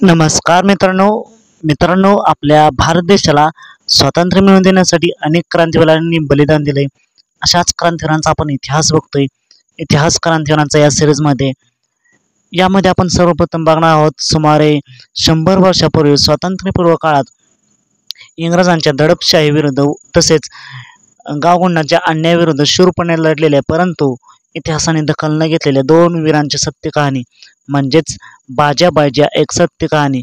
नमस्कार मित्रांनो आपल्या भारत देशाला स्वातंत्र्य मिळवून देण्यासाठी अनेक क्रांतिवीरांनी बलिदान दिले. अशाच क्रांतिवीरांचा आपण इतिहास बघतोय. इतिहास क्रांतिवीरांचा या सिरीजमध्ये यामध्ये आपण सर्वप्रथम बघणार आहोत सुमारे 100 वर्षापूर्वी स्वातंत्र्यपूर्व काळात इंग्रजांच्या दडपशाही विरुद्ध तसेच गावगुंडांच्या अन्यायाविरुद्ध शूरपणे लढलेल्या परंतु इतिहासाने दखल न घेतलेल्या दोन वीरांची सत्य कहाणी म्हणजेच बाजा बायजा एक सत्य कहाणी.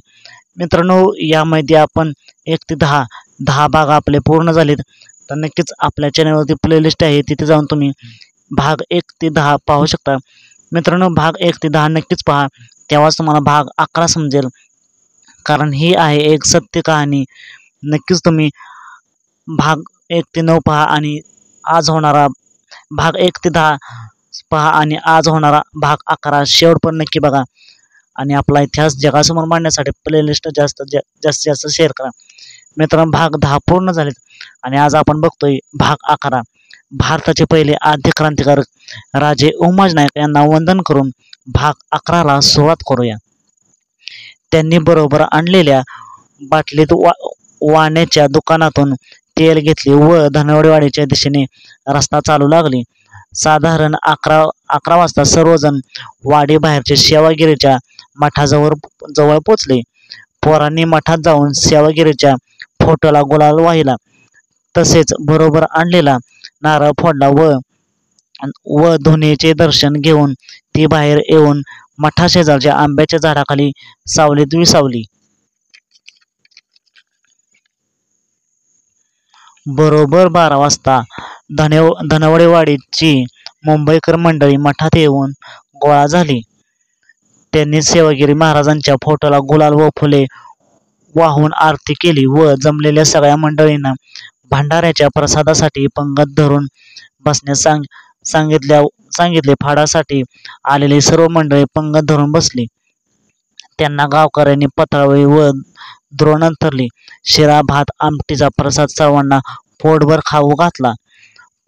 मित्रांनो, यामध्ये आपण 1 ते 10 भाग आपले पूर्ण झालेत. तर नक्कीच आपल्या चॅनलवरती प्लेलिस्ट आहे, तिथे जाऊन तुम्ही भाग 1 ते 10 पाहू शकता. मित्रांनो, भाग 1 ते 10 नक्कीच पहा, तेव्हाच तुम्हाला भाग 11 समजेल, कारण ही आहे एक सत्य कहाणी. नक्कीच तुम्ही भाग 1 ते 9 पहा आणि आज होणारा भाग 1 ते 10 पहा आणि आज होणारा भाग 11 शेवट पण नक्की बघा. आणि आपला इतिहास जगासमोर मांडण्यासाठी प्लेलिस्ट जास्तीत जास्त शेअर करा. मित्रांनो, भाग 10 पूर्ण झालेत आणि आज आपण बघतोय भाग 11. भारताचे पहिले आद्य क्रांतिकारक राजे उमाजी नाईक यांना वंदन करून भाग 11ला सुरुवात करूया. त्यांनी बरोबर आणलेल्या बाटलीत वाण्याच्या दुकानातून तेल घेतले व धनवडेवाडीच्या दिशेने रस्ता चालू लागली. साधारण 11 वाजता सर्वजण वाडी बाहेरच्या सेवागिरीच्या मठाजवळ पोचले. पोरांनी मठात जाऊन सेवागिरीच्या फोटोला गुलाल वाहिला, तसेच बरोबर आणलेला नारळ फोडला व धुनीचे दर्शन घेऊन ती बाहेर येऊन मठाशेजारच्या आंब्याच्या झाडाखाली सावलीत विसावली. बरोबर 12 वाजता धनवडेवाडीची मुंबईकर मंडळी मठात येऊन गोळा झाली. त्यांनी सेवागिरी महाराजांच्या फोटोला गुलाल व फुले वाहून आरती केली व जमलेल्या सगळ्या मंडळींना भंडाऱ्याच्या प्रसादासाठी पंगत धरून बसण्यास सांगितले. फाडासाठी आलेली सर्व मंडळी पंगत धरून बसली. त्यांना गावकऱ्यांनी पत्रावळी व द्रोण अंथरली. शिरा भात आमटीचा प्रसाद सर्वांना पोटभर खाऊ घातला.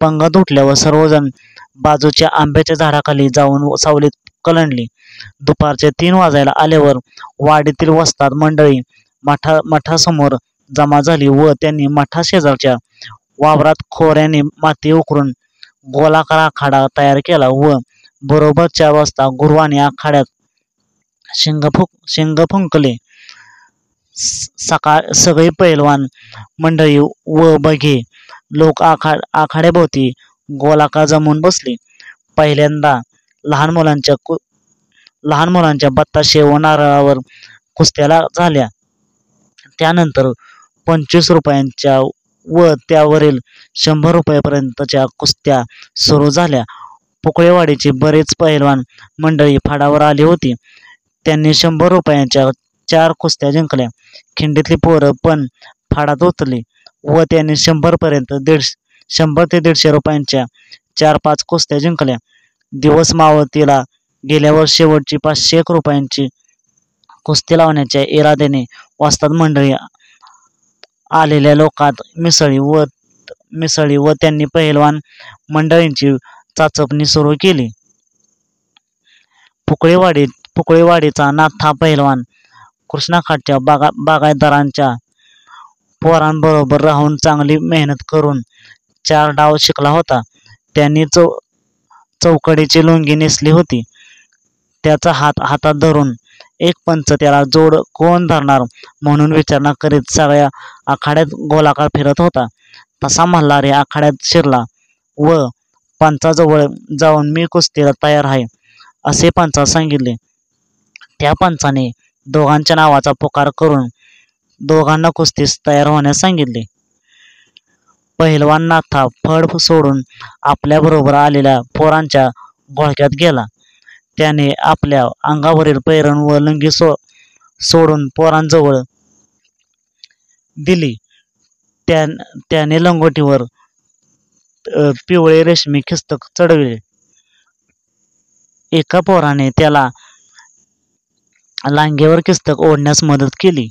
पंगत उठल्यावर सर्वजण बाजूच्या आंब्याच्या झाडाखाली जाऊन सावलीत कलंडली. दुपारचे 3 वाजायला आल्यावर वाडीतील वस्ताद मंडळी मठासमोर जमा झाली व त्यांनी मठाशेजारच्या वावरात खोऱ्याने माती उकरून गोलाकार आखाडा तयार केला व बरोबर 4 वाजता गुरुवाने आखाड्यात शिंग फुंकले. सगळे पैलवान मंडळी व बघे लोक आखाड्याभोवती गोलाकार जमून बसले. पहिल्यांदा लहान मुलांच्या बत्ताशे व नारळावर कुस्त्या झाल्या. त्यानंतर 25 रुपयांच्या व त्यावरील 100 रुपयापर्यंतच्या कुस्त्या सुरू झाल्या. पुकळेवाडीची बरेच पहिलवान मंडळी फाडावर आली होती. त्यांनी 100 रुपयांच्या 4 कुस्त्या जिंकल्या. खिंडीतली पोरं पण फाडात उतरली व त्यांनी 100 ते 150 रुपयांच्या 4-5 कुस्त्या जिंकल्या. दिवस मावळतीला गेल्यावर शेवटची 501 रुपयांची कुस्ती लावण्याच्या इराद्याने वस्ताद मंडळी आलेल्या लोकात मिसळली व त्यांनी पहिलवान मंडळींची चाचपणी सुरू केली. पुकळेवाडीचा नाथा पहिलवान कृष्णाखाटच्या बागायतदारांच्या पोरांबरोबर राहून चांगली मेहनत करून 4 डाव शिकला होता. त्यांनी चौकडीची लुंगी नेसली होती. त्याचा हातात धरून एक पंच त्याला जोड कोण धरणार म्हणून विचारणा करीत सगळ्या आखाड्यात गोलाकार फिरत होता. तसा मल्हारी आखाड्यात शिरला व पंचाजवळ जाऊन मी कुस्तीला तयार आहे असे पंचास सांगितले. त्या पंचाने दोघांच्या नावाचा पुकार करून दोघांना कुस्तीस तयार होण्यास सांगितले. पहिलवान नाथा फड सोडून आपल्याबरोबर आलेल्या पोरांच्या घोळक्यात गेला. त्याने आपल्या अंगावरील पैरण व लुंगी सोडून पोरांजवळ दिली. त्याने लंगोटीवर पिवळे रेशमी खिस्तक चढविले. एका पोराने त्याला लांगेवर किस्तक ओढण्यास मदत केली.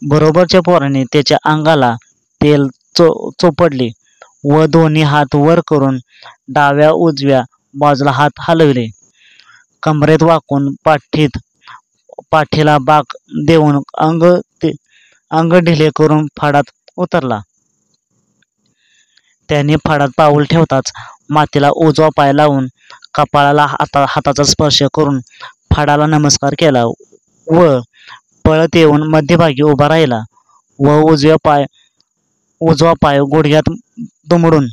बरोबरच्या पोराने त्याच्या अंगाला तेल चोपडले व दोन्ही हात वर करून डाव्या उजव्या बाजूला हात हलविले. कमरेत वाकून पाठीला बाक देऊन अंग ढिले करून फाडात उतरला. त्याने फाडात पाऊल ठेवताच मातीला उजवा पाय लावून कपाळाला हाताचा स्पर्श करून फाडाला नमस्कार केला व पळत येऊन मध्यभागी उभा राहिला व उजवा पाय गुडघ्यात दुमडून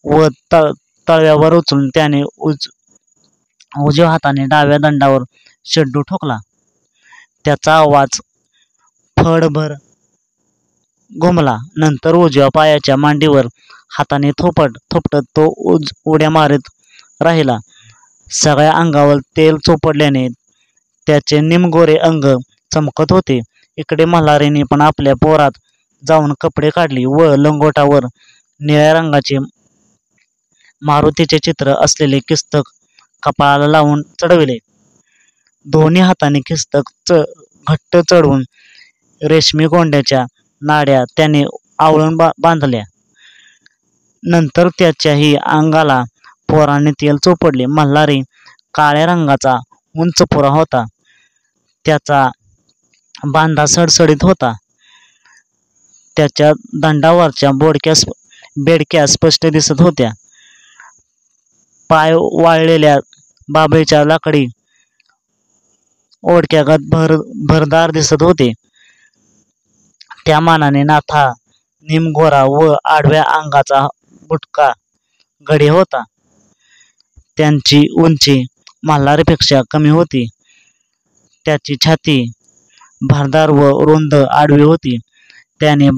व तळव्यावर उचलून त्याने उजव्या हाताने डाव्या दंडावर शेड्डू ठोकला. त्याचा आवाज फडभर घुमला. नंतर उजव्या पायाच्या मांडीवर हाताने थोपटत तो उड्या मारत राहिला. सगळ्या अंगावर तेल चोपडल्याने त्याचे निमगोरे अंग चमकत होते. इकडे मल्हारीने पण आपल्या पोरात जाऊन कपडे काढली व लंगोटावर निळ्या रंगाचे मारुतीचे चित्र असलेले किस्तक कपाळाला लावून चढविले. दोन्ही हाताने किस्तक घट्ट चढवून रेशमी गोंड्याच्या नाड्या त्याने आवळून बांधल्या. नंतर त्याच्याही अंगाला पोराने तेल चोपडले. मल्हारी काळ्या रंगाचा उंच पोरा होता. त्याचा बांधा सडसडीत होता. त्याच्या दंडावरच्या बेडक्या स्पष्ट दिसत होत्या. पाय वाळलेल्या बाबळीच्या लाकडी ओढक्यागत भरदार दिसत होते. त्या मानाने नाथा निमगोरा व आडव्या अंगाचा बुटका गडी होता. त्यांची उंची मल्हारीपेक्षा कमी होती. त्याची छाती भरदार व रुंद आडवी होती. त्याने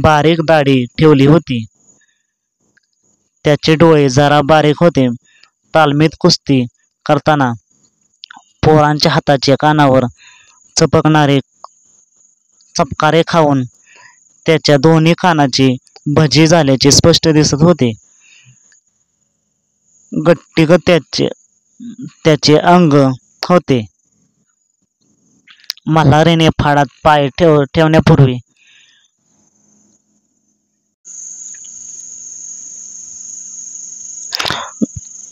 बारीक दाढी ठेवली होती. त्याचे डोळे जरा बारीक होते. तालमीत कुस्ती करताना पोरांच्या हाताच्या कानावर चपकारे खाऊन त्याच्या दोन्ही कानाची भजी झाल्याचे स्पष्ट दिसत होते. गट्टीगत त्याचे अंग होते. मल्हारीने फाडात पाय ठेवण्यापूर्वी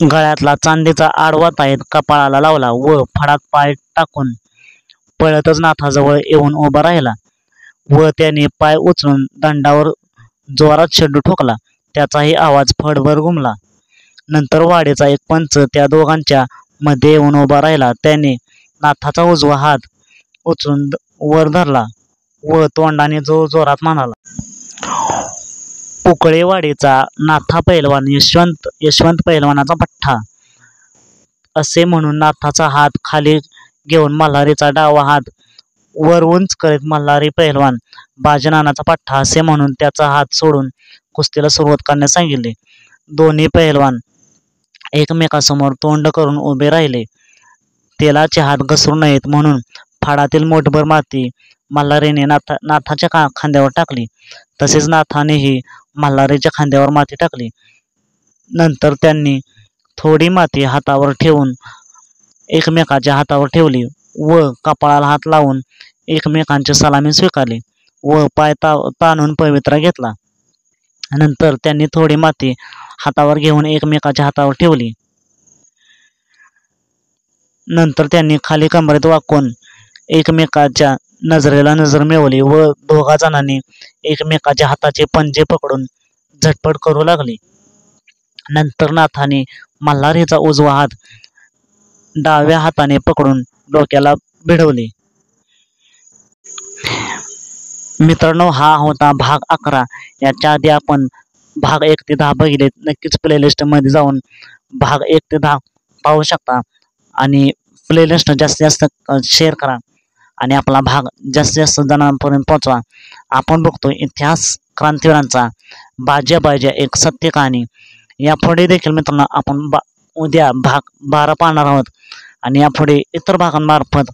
गळ्यातला चांदीचा आडवा ताईत कपाळाला लावला व फाडात पाय टाकून पळतच नाथाजवळ येऊन उभा राहिला व त्याने पाय उचलून दंडावर जोरात शेड्डू ठोकला. त्याचाही आवाज फडभर घुमला. नंतर वाडीचा एक पंच त्या दोघांच्या मध्ये येऊन उभा राहिला. त्याने नाथाचा उजवा हात उचलून वर धरला व तोंडाने जोरात म्हणाला, उकळेवाडीचा नाथा पैलवान यशवंत पैलवानाचा पठ्ठा. असे म्हणून नाथाचा हात खाली घेऊन मल्हारीचा डावा हात वर उंच करीत मल्हारी पैलवान बाजीनानाचा पठ्ठा असे म्हणून त्याचा हात सोडून कुस्तीला सुरुवात करण्यास सांगितले. दोन्ही पैलवान एकमेकासमोर तोंड करून उभे राहिले. तेलाचे हात घसरू नयेत म्हणून फाडातील मोठभर माती मल्हारीने नाथाच्या खांद्यावर टाकली. तसेच नाथानेही मल्हारीच्या खांद्यावर माती टाकली. नंतर त्यांनी थोडी माती हातावर ठेवून एकमेकाच्या हातावर ठेवली व कपाळाला हात लावून एकमेकांची सलामी स्वीकारली व पाय ताणून पवित्रा घेतला. नंतर त्यांनी थोडी माती हातावर घेऊन एकमेकाच्या हातावर ठेवली. नंतर त्यांनी खाली कमरेत वाकून एकमेकाच्या नजरेला नजर मिळवली व दोघा जणांनी एकमेकाच्या हाताचे पंजे पकडून झटपट करू लागले. नंतर नाथाने मल्हारीचा उजवा हात डाव्या हाताने पकडून डोक्याला भिडवले. मित्रांनो, हा होता भाग 11. याच्या आधी आपण भाग 1 ते 10 बघितले. नक्कीच प्लेलिस्ट मध्ये जाऊन भाग 1 ते 10 पाहू शकता आणि प्लेलिस्ट जास्तीत जास्त शेअर करा आणि आपला भाग जास्तीत जास्त जणांपर्यंत पोहोचवा. आपण बघतो इतिहास क्रांतिवीरांचा बाज्या एक सत्य कहाणी. यापुढे देखील मित्रांनो आपण उद्या भाग 12 पाहणार आहोत आणि यापुढे इतर भागांमार्फत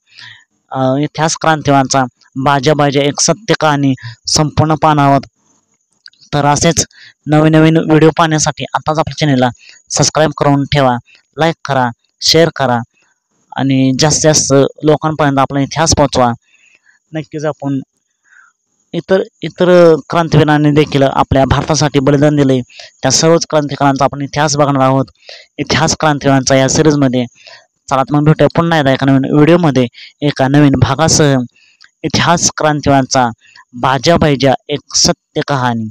इतिहास क्रांतिवीरांचा बाज्या एक सत्य कहाणी संपूर्ण पाहणार आहोत. तर असेच नवीन व्हिडिओ पाहण्यासाठी आताच आपल्या चॅनलला सबस्क्राईब करून ठेवा, लाईक करा, शेअर करा आणि जास्तीत जास्त लोकांपर्यंत आपला इतिहास पोहोचवा. नक्कीच आपण इतर क्रांतिवीरांनी देखील आपल्या भारतासाठी बलिदान दिले त्या सर्वच क्रांतिकारांचा आपण इतिहास बघणार आहोत. इतिहास क्रांतिवीरांचा या सिरीजमध्ये चला तर मग भेटूया पुन्हा एकदा एका नवीन व्हिडिओमध्ये एका नवीन भागासह. इतिहास क्रांतिवारांचा बाजा बैजा एक सत्य कहाणी.